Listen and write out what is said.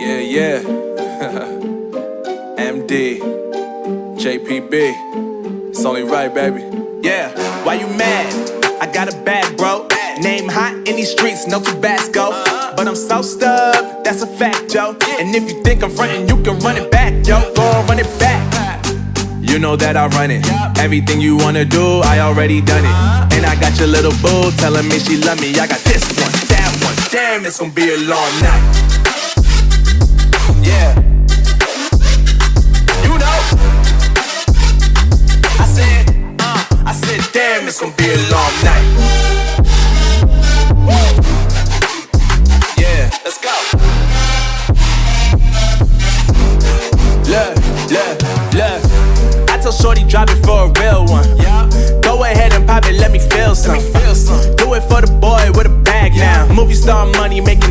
Yeah. MD, JPB, it's only right, baby. Yeah, why you mad? I got a bag, bro. Name hot in these streets, no Tabasco. But I'm so stubbed, that's a fact, yo. And if you think I'm frontin', you can run it back, yo. Go on, run it back. You know that I run it. Everything you wanna do, I already done it. And I got your little boo telling me she love me. I got this one, that one. Damn, it's gonna be a long night. Yeah. You know. I said, damn, it's gonna be a long night. Yeah, let's go. Look. I tell shorty drop it for a real one. Go ahead and pop it, let me feel some. Do it for the boy with a bag now. Movie star money making